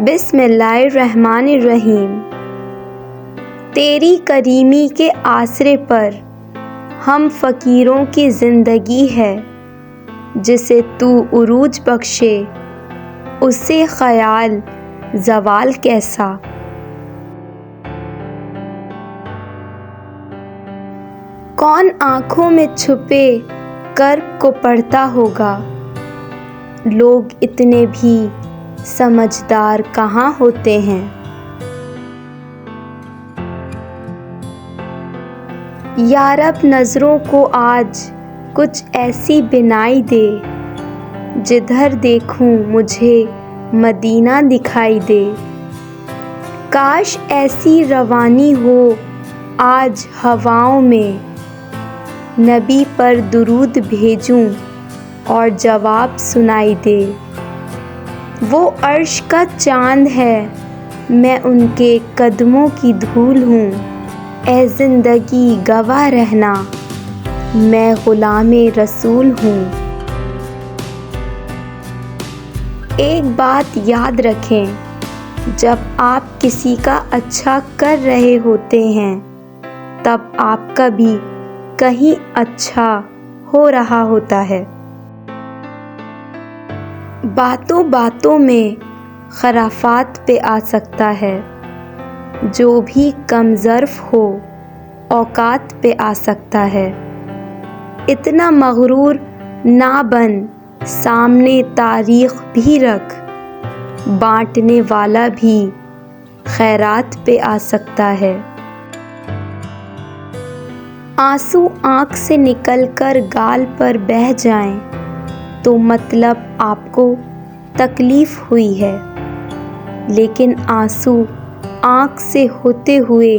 بسم اللہ الرحمن الرحیم۔ تیری کریمی کے آسرے پر ہم فقیروں کی زندگی ہے، جسے تو عروج بخشے اسے خیال زوال کیسا۔ کون آنکھوں میں چھپے کرب کو پڑھتا ہوگا، لوگ اتنے بھی سمجھدار کہاں ہوتے ہیں۔ یا رب نظروں کو آج کچھ ایسی بینائی دے، جدھر دیکھوں مجھے مدینہ دکھائی دے۔ کاش ایسی روانی ہو آج ہواؤں میں، نبی پر درود بھیجوں اور جواب سنائی دے۔ وہ عرش کا چاند ہے، میں ان کے قدموں کی دھول ہوں۔ اے زندگی گواہ رہنا، میں غلام رسول ہوں۔ ایک بات یاد رکھیں، جب آپ کسی کا اچھا کر رہے ہوتے ہیں، تب آپ کا بھی کہیں اچھا ہو رہا ہوتا ہے۔ باتوں باتوں میں خرافات پہ آ سکتا ہے، جو بھی کم ظرف ہو اوقات پہ آ سکتا ہے۔ اتنا مغرور نہ بن، سامنے تاریخ بھی رکھ، بانٹنے والا بھی خیرات پہ آ سکتا ہے۔ آنسو آنکھ سے نکل کر گال پر بہہ جائیں تو مطلب آپ کو تکلیف ہوئی ہے، لیکن آنسو آنکھ سے ہوتے ہوئے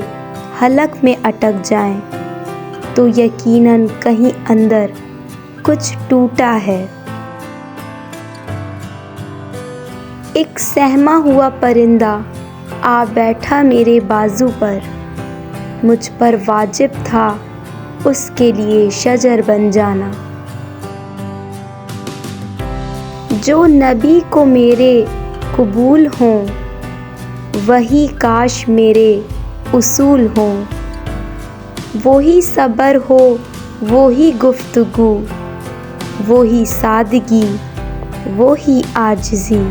حلق میں اٹک جائیں تو یقیناً کہیں اندر کچھ ٹوٹا ہے۔ ایک سہما ہوا پرندہ آ بیٹھا میرے بازو پر، مجھ پر واجب تھا اس کے لیے شجر بن جانا۔ جو نبی کو میرے قبول ہوں، وہی کاش میرے اصول ہوں۔ وہی صبر ہو، وہی گفتگو، وہی سادگی، وہی عاجزی۔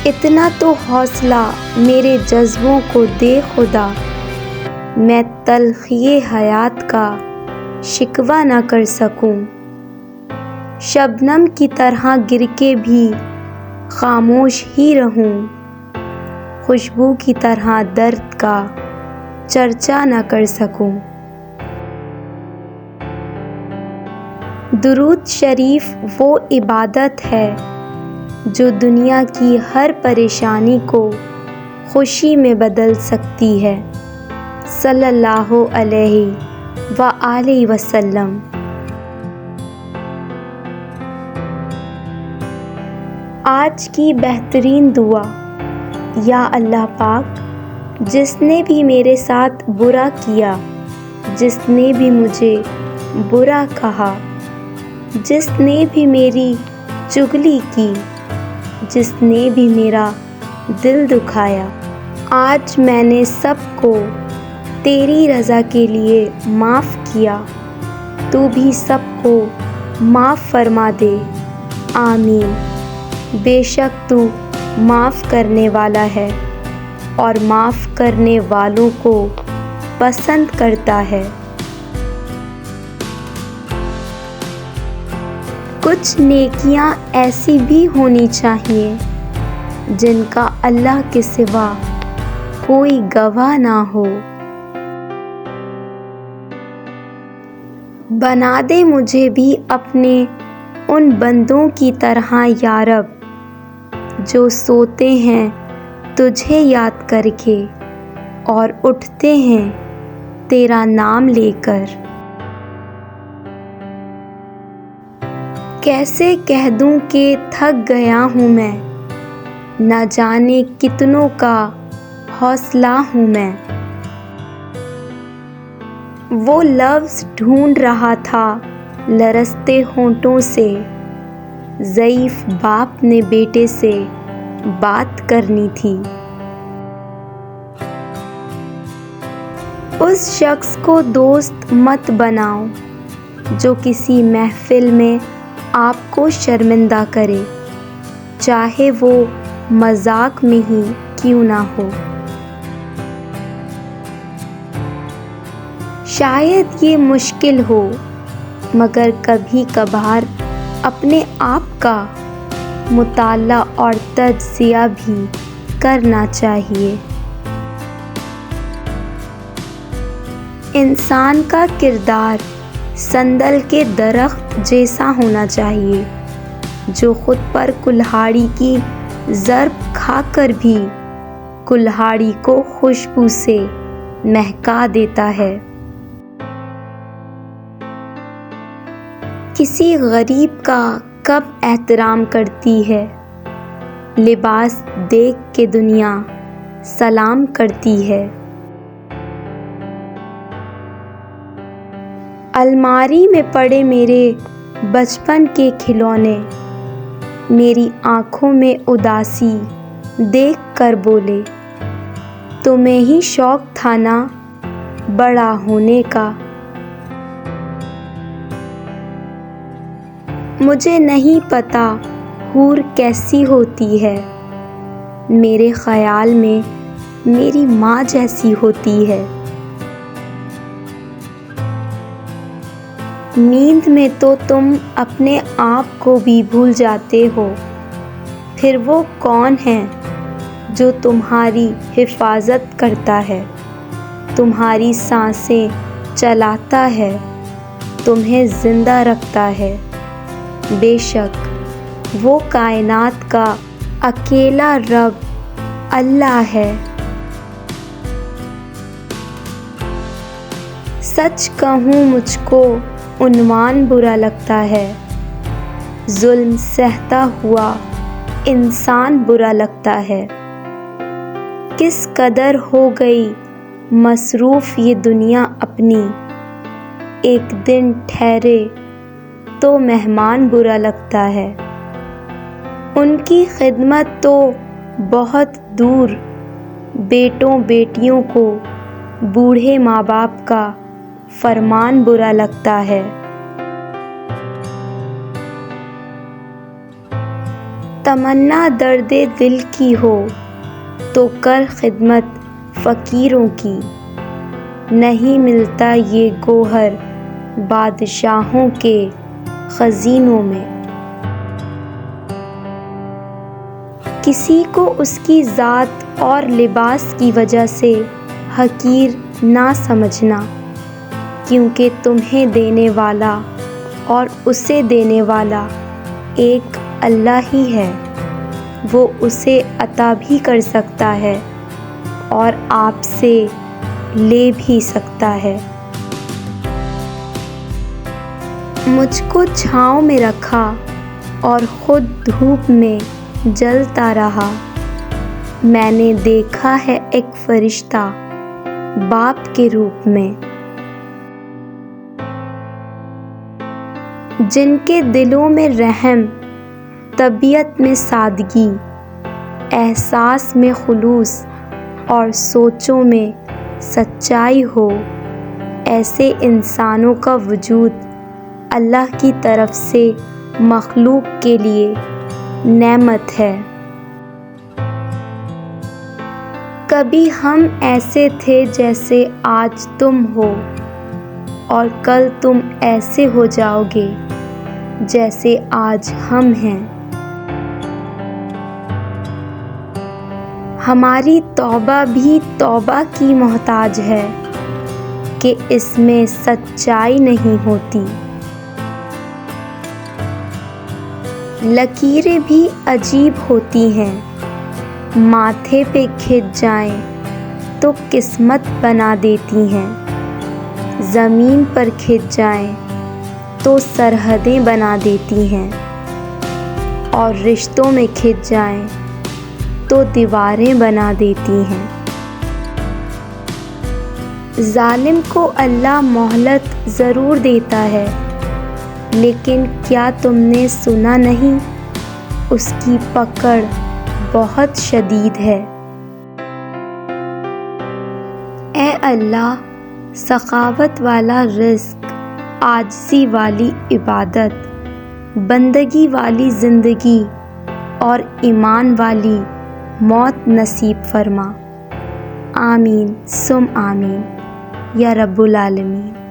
اتنا تو حوصلہ میرے جذبوں کو دے خدا، میں تلخی حیات کا شکوہ نہ کر سکوں۔ شبنم کی طرح گر کے بھی خاموش ہی رہوں، خوشبو کی طرح درد کا چرچا نہ کر سکوں۔ درود شریف وہ عبادت ہے جو دنیا کی ہر پریشانی کو خوشی میں بدل سکتی ہے۔ صلی اللہ علیہ وآلہ وسلم۔ آج کی بہترین دعا: یا اللہ پاک، جس نے بھی میرے ساتھ برا کیا، جس نے بھی مجھے برا کہا، جس نے بھی میری چغلی کی، جس نے بھی میرا دل دکھایا، آج میں نے سب کو تیری رضا کے لیے معاف کیا، تو بھی سب کو معاف فرما دے، آمین۔ بے شک تو معاف کرنے والا ہے اور معاف کرنے والوں کو پسند کرتا ہے۔ کچھ نیکیاں ایسی بھی ہونی چاہیے جن کا اللہ کے سوا کوئی گواہ نہ ہو۔ بنا دے مجھے بھی اپنے ان بندوں کی طرح یا رب، جو سوتے ہیں تجھے یاد کر کے اور اٹھتے ہیں تیرا نام لے کر۔ کیسے کہہ دوں کہ تھک گیا ہوں میں، نہ جانے کتنوں کا حوصلہ ہوں میں۔ وہ لفظ ڈھونڈ رہا تھا لرزتے ہونٹوں سے، ضعیف باپ نے بیٹے سے بات کرنی تھی۔ اس شخص کو دوست مت بناؤ جو کسی محفل میں آپ کو شرمندہ کرے، چاہے وہ مذاق میں ہی کیوں نہ ہو۔ شاید یہ مشکل ہو، مگر کبھی کبھار اپنے آپ کا مطالعہ اور تجزیہ بھی کرنا چاہیے۔ انسان کا کردار سندل کے درخت جیسا ہونا چاہیے جو خود پر کلہاڑی کی ضرب کھا کر بھی کلہاڑی کو خوشبو سے مہکا دیتا ہے۔ کسی غریب کا کب احترام کرتی ہے، لباس دیکھ کے دنیا سلام کرتی ہے۔ الماری میں پڑے میرے بچپن کے کھلونے میری آنکھوں میں اداسی دیکھ کر بولے، تمہیں ہی شوق تھا نا بڑا ہونے کا۔ مجھے نہیں پتا حور کیسی ہوتی ہے، میرے خیال میں میری ماں جیسی ہوتی ہے۔ نیند میں تو تم اپنے آپ کو بھی بھول جاتے ہو، پھر وہ کون ہے جو تمہاری حفاظت کرتا ہے، تمہاری سانسیں چلاتا ہے، تمہیں زندہ رکھتا ہے؟ بے شک وہ کائنات کا اکیلا رب اللہ ہے۔ سچ کہوں مجھ کو عنوان برا لگتا ہے، ظلم سہتا ہوا انسان برا لگتا ہے۔ کس قدر ہو گئی مصروف یہ دنیا اپنی، ایک دن ٹھہرے تو مہمان برا لگتا ہے۔ ان کی خدمت تو بہت دور، بیٹوں بیٹیوں کو بوڑھے ماں باپ کا فرمان برا لگتا ہے۔ تمنا درد دل کی ہو تو کر خدمت فقیروں کی، نہیں ملتا یہ گوہر بادشاہوں کے خزینوں میں۔ کسی کو اس کی ذات اور لباس کی وجہ سے حقیر نہ سمجھنا، کیونکہ تمہیں دینے والا اور اسے دینے والا ایک اللہ ہی ہے۔ وہ اسے عطا بھی کر سکتا ہے اور آپ سے لے بھی سکتا ہے۔ مجھ کو چھاؤں میں رکھا اور خود دھوپ میں جلتا رہا۔ میں نے دیکھا ہے ایک فرشتہ باپ کے روپ میں، جن کے دلوں میں رحم، طبیعت میں سادگی، احساس میں خلوص اور سوچوں میں سچائی ہو۔ ایسے انسانوں کا وجود اللہ کی طرف سے مخلوق کے لیے نعمت ہے۔ کبھی ہم ایسے تھے جیسے آج تم ہو، اور کل تم ایسے ہو جاؤ گے جیسے آج ہم ہیں۔ ہماری توبہ بھی توبہ کی محتاج ہے کہ اس میں سچائی نہیں ہوتی۔ لکیریں بھی عجیب ہوتی ہیں، ماتھے پہ کھنچ جائیں تو قسمت بنا دیتی ہیں، زمین پر کھنچ جائیں تو سرحدیں بنا دیتی ہیں، اور رشتوں میں کھنچ جائیں تو دیواریں بنا دیتی ہیں۔ ظالم کو اللہ مہلت ضرور دیتا ہے، لیکن کیا تم نے سنا نہیں؟ اس کی پکڑ بہت شدید ہے۔ اے اللہ، سخاوت والا رزق، عاجزی والی عبادت، بندگی والی زندگی اور ایمان والی موت نصیب فرما۔ آمین ثم آمین یا رب العالمین۔